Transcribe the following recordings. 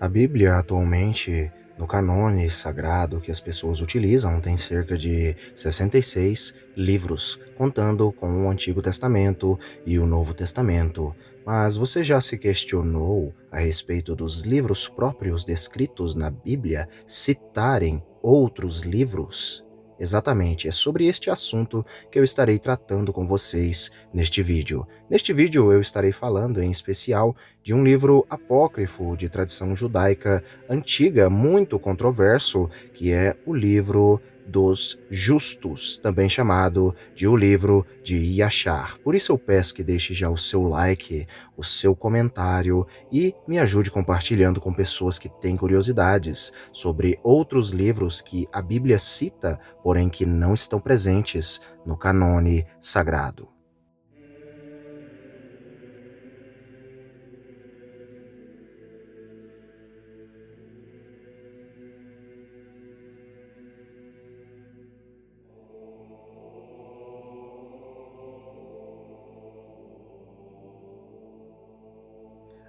A Bíblia, atualmente, no canone sagrado que as pessoas utilizam, tem cerca de 66 livros, contando com o Antigo Testamento e o Novo Testamento. Mas você já se questionou a respeito dos livros próprios descritos na Bíblia citarem outros livros? Exatamente, é sobre este assunto que eu estarei tratando com vocês neste vídeo. Neste vídeo eu estarei falando em especial de um livro apócrifo de tradição judaica antiga, muito controverso, que é o livro dos Justos, também chamado de o livro de Yashar. Por isso eu peço que deixe já o seu like, o seu comentário e me ajude compartilhando com pessoas que têm curiosidades sobre outros livros que a Bíblia cita, porém que não estão presentes no canone sagrado.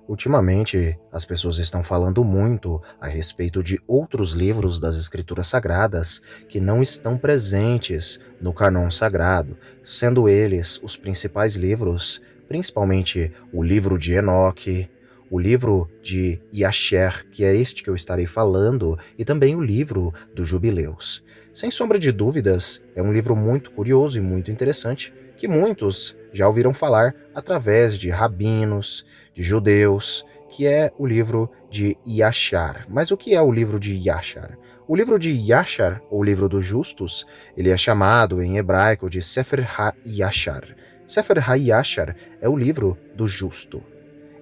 Ultimamente, as pessoas estão falando muito a respeito de outros livros das Escrituras Sagradas que não estão presentes no cânon sagrado, sendo eles os principais livros, principalmente o livro de Enoque, o livro de Yasher, que é este que eu estarei falando, e também o livro dos Jubileus. Sem sombra de dúvidas, é um livro muito curioso e muito interessante que muitos já ouviram falar através de rabinos, de judeus, que é o livro de Yashar. Mas o que é o livro de Yashar? O livro de Yashar, ou livro dos justos, ele é chamado em hebraico de Sefer HaYashar. Sefer HaYashar é o livro do justo.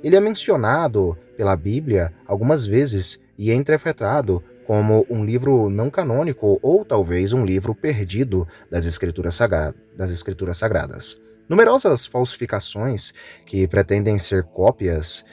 Ele é mencionado pela Bíblia algumas vezes e é interpretado como um livro não canônico ou talvez um livro perdido das Escrituras Sagradas. Numerosas falsificações que pretendem ser cópias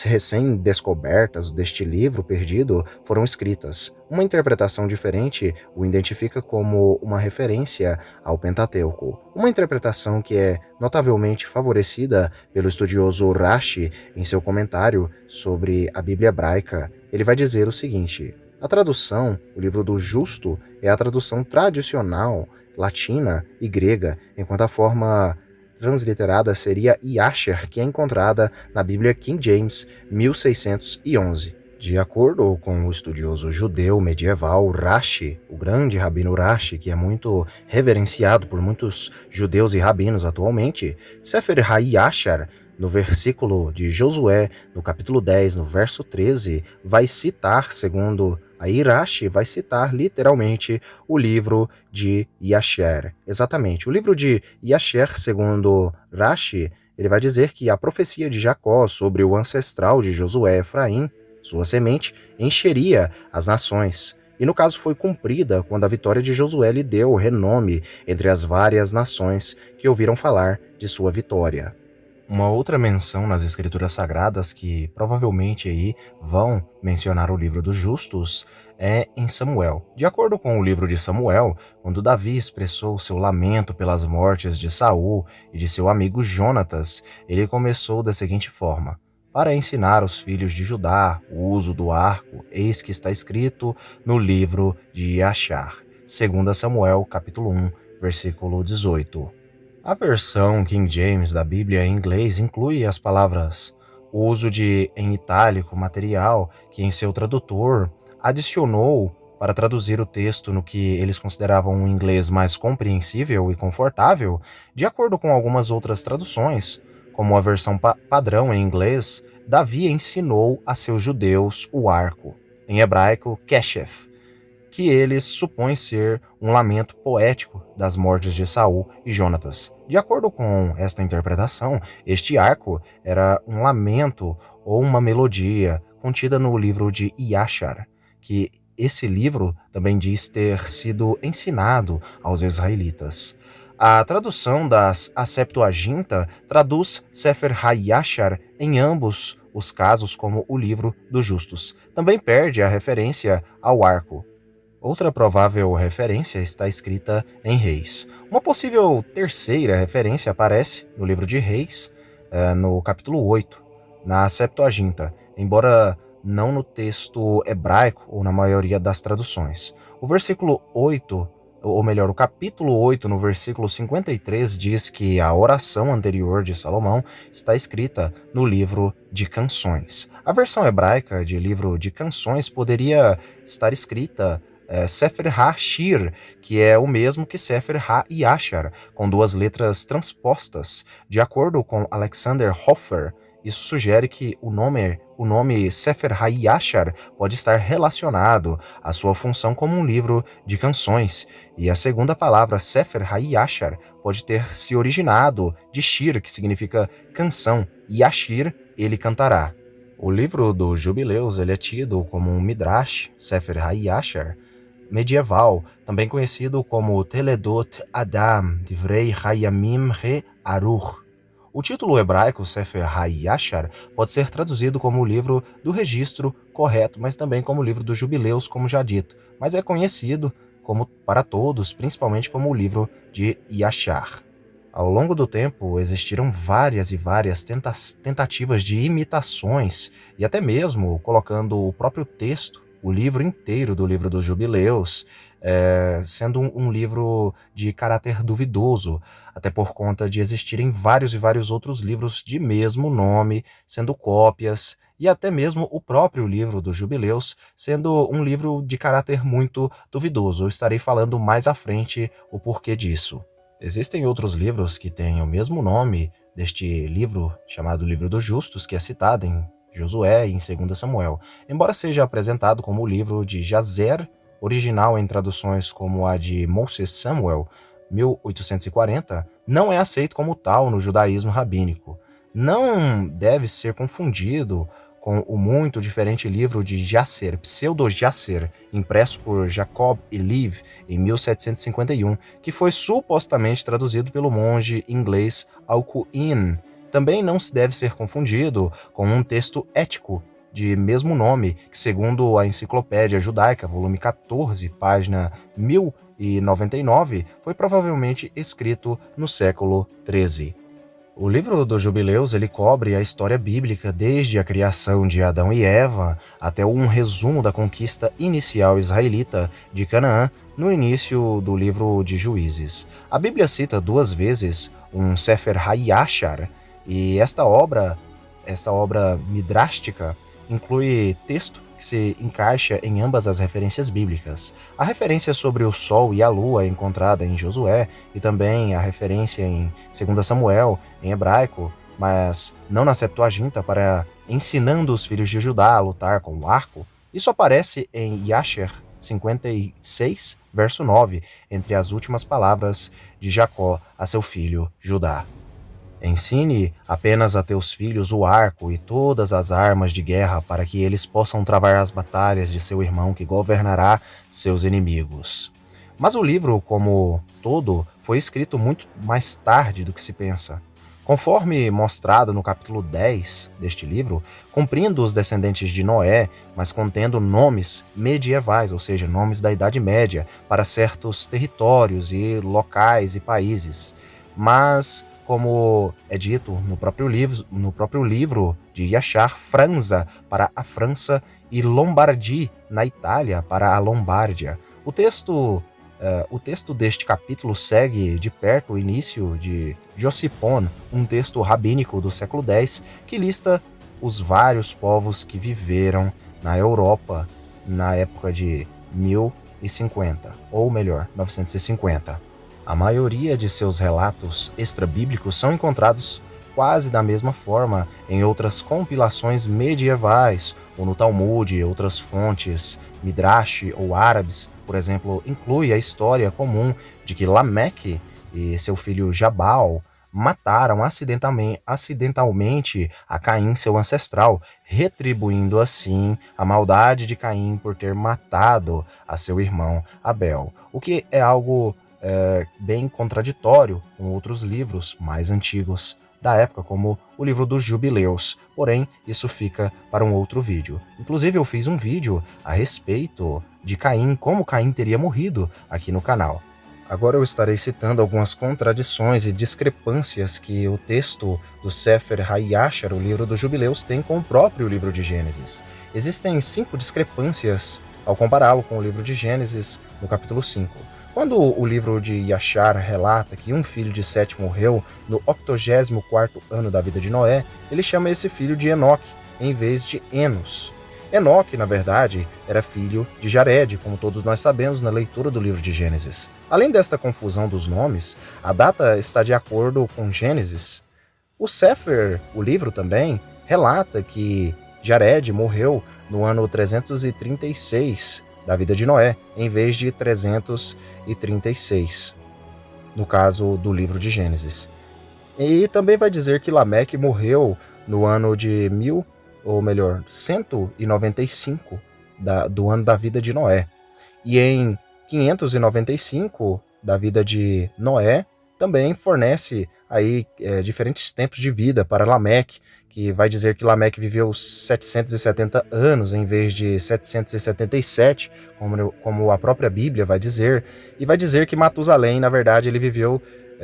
recém-descobertas deste livro perdido foram escritas. Uma interpretação diferente o identifica como uma referência ao Pentateuco. Uma interpretação que é notavelmente favorecida pelo estudioso Rashi em seu comentário sobre a Bíblia hebraica. Ele vai dizer o seguinte: a tradução, o livro do justo, é a tradução tradicional latina e grega, enquanto a forma transliterada seria Yasher, que é encontrada na Bíblia King James 1611. De acordo com o estudioso judeu medieval Rashi, o grande rabino Rashi, que é muito reverenciado por muitos judeus e rabinos atualmente, Sefer HaYashar, no versículo de Josué, no capítulo 10, no verso 13, vai citar, segundo aí Rashi, vai citar literalmente o livro de Yasher. Exatamente, o livro de Yasher, segundo Rashi, ele vai dizer que a profecia de Jacó sobre o ancestral de Josué Efraim, sua semente, encheria as nações. E no caso foi cumprida quando a vitória de Josué lhe deu renome entre as várias nações que ouviram falar de sua vitória. Uma outra menção nas Escrituras Sagradas que provavelmente aí vão mencionar o livro dos justos é em Samuel. De acordo com o livro de Samuel, quando Davi expressou seu lamento pelas mortes de Saul e de seu amigo Jonatas, ele começou da seguinte forma: para ensinar os filhos de Judá o uso do arco, eis que está escrito no livro de Yashar. 2 Samuel, capítulo 1, versículo 18. A versão King James da Bíblia em inglês inclui as palavras o uso de em itálico material que em seu tradutor adicionou para traduzir o texto no que eles consideravam um inglês mais compreensível e confortável, de acordo com algumas outras traduções, como a versão padrão em inglês. Davi ensinou a seus judeus o arco, em hebraico keshef, que eles supõem ser um lamento poético das mortes de Saul e Jonatas. De acordo com esta interpretação, este arco era um lamento ou uma melodia contida no livro de Yashar, que esse livro também diz ter sido ensinado aos israelitas. A tradução a Septuaginta traduz Sefer HaYashar em ambos os casos como o livro dos justos. Também perde a referência ao arco. Outra provável referência está escrita em Reis. Uma possível terceira referência aparece no livro de Reis, no capítulo 8, na Septuaginta, embora não no texto hebraico ou na maioria das traduções. O versículo 8, ou melhor, o capítulo 8, no versículo 53, diz que a oração anterior de Salomão está escrita no livro de canções. A versão hebraica de livro de canções poderia estar escrita Sefer HaShir, que é o mesmo que Sefer HaYashar, com duas letras transpostas. De acordo com Alexander Hoffer, isso sugere que o nome Sefer HaYashar pode estar relacionado à sua função como um livro de canções, e a segunda palavra Sefer HaYashar pode ter se originado de Shir, que significa canção, e Yashir, ele cantará. O livro dos Jubileus ele é tido como um Midrash, Sefer HaYashar, medieval, também conhecido como Teledot Adam, Divrei Hayamim Re Aruch. O título hebraico Sefer HaYashar pode ser traduzido como o livro do registro correto, mas também como o livro dos jubileus, como já dito, mas é conhecido como para todos, principalmente como o livro de Yashar. Ao longo do tempo, existiram várias e várias tentativas de imitações, e até mesmo colocando o próprio texto, o livro inteiro do livro dos jubileus, sendo um livro de caráter duvidoso, até por conta de existirem vários e vários outros livros de mesmo nome, sendo cópias, e até mesmo o próprio livro dos jubileus, sendo um livro de caráter muito duvidoso. Eu estarei falando mais à frente o porquê disso. Existem outros livros que têm o mesmo nome deste livro, chamado Livro dos Justos, que é citado em Josué e em 2 Samuel. Embora seja apresentado como o livro de Jazer, original em traduções como a de Moses Samuel, 1840, não é aceito como tal no judaísmo rabínico. Não deve ser confundido com o muito diferente livro de Jasser, Pseudo-Jasser, impresso por Jacob Eliv em 1751, que foi supostamente traduzido pelo monge inglês Alcuin. Também não se deve ser confundido com um texto ético de mesmo nome, que segundo a Enciclopédia Judaica, volume 14, página 1099, foi provavelmente escrito no século XIII. O livro dos Jubileus ele cobre a história bíblica desde a criação de Adão e Eva até um resumo da conquista inicial israelita de Canaã no início do livro de Juízes. A Bíblia cita 2 vezes um Sefer HaYashar, e esta obra midrástica inclui texto que se encaixa em ambas as referências bíblicas. A referência sobre o Sol e a Lua é encontrada em Josué, e também a referência em 2 Samuel, em hebraico, mas não na Septuaginta, para ensinando os filhos de Judá a lutar com o arco. Isso aparece em Yasher 56, verso 9, entre as últimas palavras de Jacó a seu filho Judá. Ensine apenas a teus filhos o arco e todas as armas de guerra, para que eles possam travar as batalhas de seu irmão que governará seus inimigos. Mas o livro, como todo, foi escrito muito mais tarde do que se pensa. Conforme mostrado no capítulo 10 deste livro, cumprindo os descendentes de Noé, mas contendo nomes medievais, ou seja, nomes da Idade Média, para certos territórios e locais e países. Mas, como é dito no próprio livro de Yashar, Franza para a França e Lombardi na Itália para a Lombárdia. O texto deste capítulo segue de perto o início de Josipon, um texto rabínico do século X que lista os vários povos que viveram na Europa na época de 1050, ou melhor, 950. A maioria de seus relatos extrabíblicos são encontrados quase da mesma forma em outras compilações medievais, ou no Talmud e outras fontes Midrash ou árabes. Por exemplo, inclui a história comum de que Lameque e seu filho Jabal mataram acidentalmente a Caim, seu ancestral, retribuindo assim a maldade de Caim por ter matado a seu irmão Abel, o que é algo bem contraditório com outros livros mais antigos da época, como o livro dos Jubileus. Porém, isso fica para um outro vídeo. Inclusive, eu fiz um vídeo a respeito de Caim, como Caim teria morrido aqui no canal. Agora eu estarei citando algumas contradições e discrepâncias que o texto do Sefer HaYashar, o livro dos Jubileus, tem com o próprio livro de Gênesis. Existem 5 discrepâncias ao compará-lo com o livro de Gênesis, no capítulo 5. Quando o livro de Yashar relata que um filho de Sete morreu no 84º ano da vida de Noé, ele chama esse filho de Enoque, em vez de Enos. Enoque, na verdade, era filho de Jared, como todos nós sabemos na leitura do livro de Gênesis. Além desta confusão dos nomes, a data está de acordo com Gênesis. O Sefer, o livro também, relata que Jared morreu no ano 336 da vida de Noé, em vez de 336, no caso do livro de Gênesis. E também vai dizer que Lameque morreu no ano de 195 do ano da vida de Noé. E em 595 da vida de Noé, também fornece aí diferentes tempos de vida para Lameque, que vai dizer que Lameque viveu 770 anos em vez de 777, como a própria Bíblia vai dizer, e vai dizer que Matusalém, na verdade, ele viveu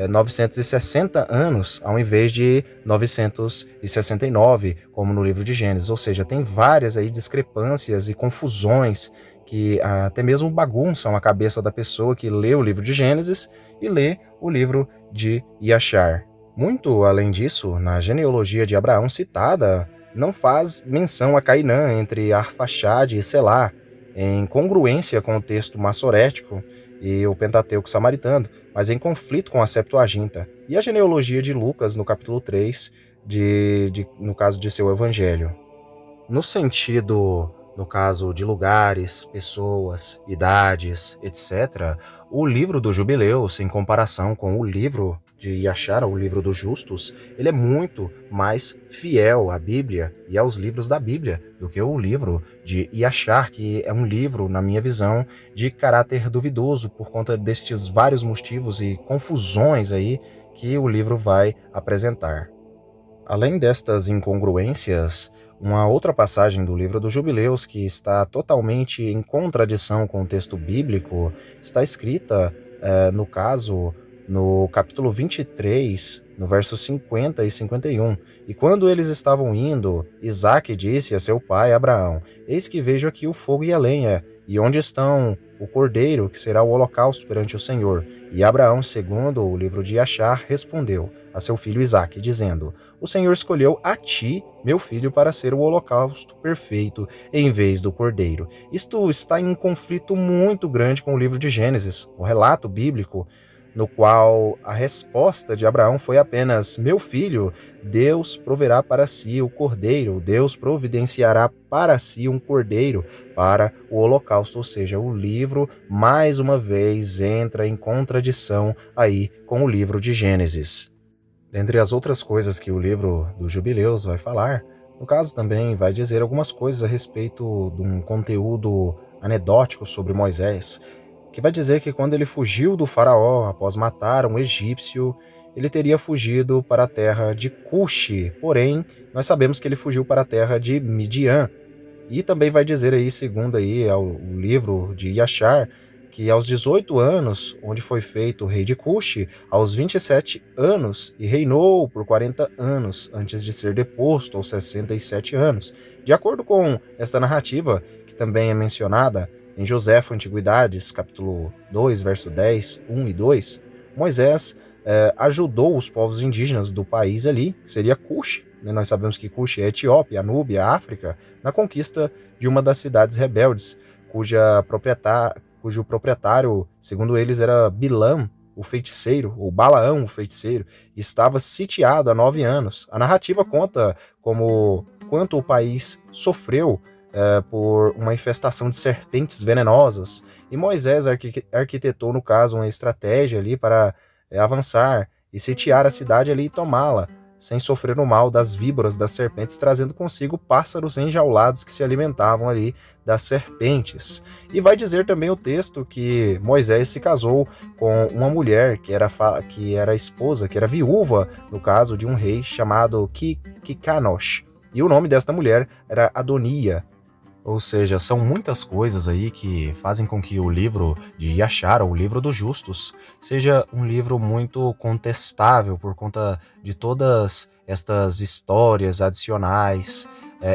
960 anos, ao invés de 969, como no livro de Gênesis. Ou seja, tem várias aí discrepâncias e confusões que até mesmo bagunçam a cabeça da pessoa que lê o livro de Gênesis e lê o livro de Yashar. Muito além disso, na genealogia de Abraão citada, não faz menção a Cainã entre Arfaxade e Selá, em congruência com o texto massorético e o Pentateuco samaritano, mas em conflito com a Septuaginta, e a genealogia de Lucas no capítulo 3, no caso de seu evangelho. No sentido, no caso de lugares, pessoas, idades, etc., o livro dos Jubileus, em comparação com o livro de Yashar, o livro dos Justos, ele é muito mais fiel à Bíblia e aos livros da Bíblia do que o livro de Yashar, que é um livro, na minha visão, de caráter duvidoso por conta destes vários motivos e confusões aí que o livro vai apresentar. Além destas incongruências, uma outra passagem do livro dos Jubileus que está totalmente em contradição com o texto bíblico está escrita, no caso, no capítulo 23, no verso 50 e 51. E quando eles estavam indo, Isaque disse a seu pai Abraão: Eis que vejo aqui o fogo e a lenha, e onde estão o cordeiro, que será o holocausto perante o Senhor? E Abraão, segundo o livro de Yashar, respondeu a seu filho Isaque, dizendo: O Senhor escolheu a ti, meu filho, para ser o holocausto perfeito em vez do cordeiro. Isto está em um conflito muito grande com o livro de Gênesis, o relato bíblico, no qual a resposta de Abraão foi apenas: meu filho, Deus proverá para si o cordeiro, Deus providenciará para si um cordeiro para o holocausto. Ou seja, o livro, mais uma vez, entra em contradição aí com o livro de Gênesis. Dentre as outras coisas que o livro dos Jubileus vai falar, no caso também vai dizer algumas coisas a respeito de um conteúdo anedótico sobre Moisés, que vai dizer que quando ele fugiu do faraó após matar um egípcio, ele teria fugido para a terra de Cuxi, porém, nós sabemos que ele fugiu para a terra de Midian. E também vai dizer aí, segundo aí o livro de Yashar, que aos 18 anos, onde foi feito o rei de Cuxi, aos 27 anos, e reinou por 40 anos, antes de ser deposto aos 67 anos. De acordo com esta narrativa, que também é mencionada em Joséfo Antiguidades, capítulo 2, verso 10, 1 e 2, Moisés ajudou os povos indígenas do país ali, que seria Cuxi, né? Nós sabemos que Cuxi é Etiópia, a Núbia, a África, na conquista de uma das cidades rebeldes, cujo proprietário, segundo eles, era Bilam, o feiticeiro, ou Balaão, o feiticeiro, e estava sitiado há 9 anos. A narrativa conta quanto o país sofreu por uma infestação de serpentes venenosas, e Moisés arquitetou, no caso, uma estratégia ali para avançar e sitiar a cidade ali e tomá-la, sem sofrer o mal das víboras das serpentes, trazendo consigo pássaros enjaulados que se alimentavam ali das serpentes. E vai dizer também o texto que Moisés se casou com uma mulher que era esposa, que era viúva, no caso, de um rei chamado Kikanosh. E o nome desta mulher era Adonia. Ou seja, são muitas coisas aí que fazem com que o livro de Yashara, o livro dos justos, seja um livro muito contestável por conta de todas estas histórias adicionais,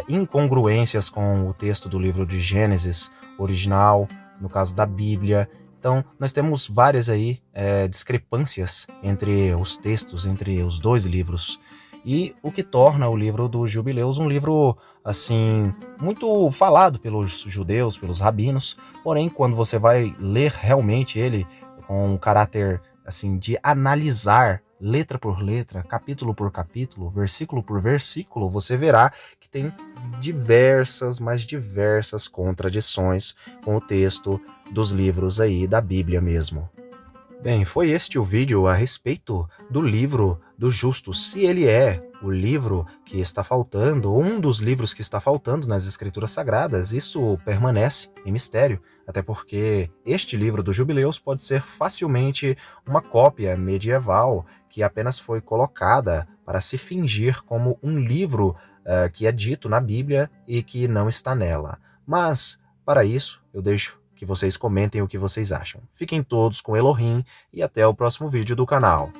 incongruências com o texto do livro de Gênesis original, no caso da Bíblia. Então, nós temos várias aí discrepâncias entre os textos, entre os dois livros. E o que torna o livro dos Jubileus um livro, assim, muito falado pelos judeus, pelos rabinos, porém, quando você vai ler realmente ele com um caráter, assim, de analisar letra por letra, capítulo por capítulo, versículo por versículo, você verá que tem diversas, mas diversas contradições com o texto dos livros aí da Bíblia mesmo. Bem, foi este o vídeo a respeito do livro dos justos, se ele é o livro que está faltando, ou um dos livros que está faltando nas Escrituras Sagradas. Isso permanece em mistério, até porque este livro dos Jubileus pode ser facilmente uma cópia medieval que apenas foi colocada para se fingir como um livro que é dito na Bíblia e que não está nela. Mas, para isso, eu deixo que vocês comentem o que vocês acham. Fiquem todos com Elohim e até o próximo vídeo do canal.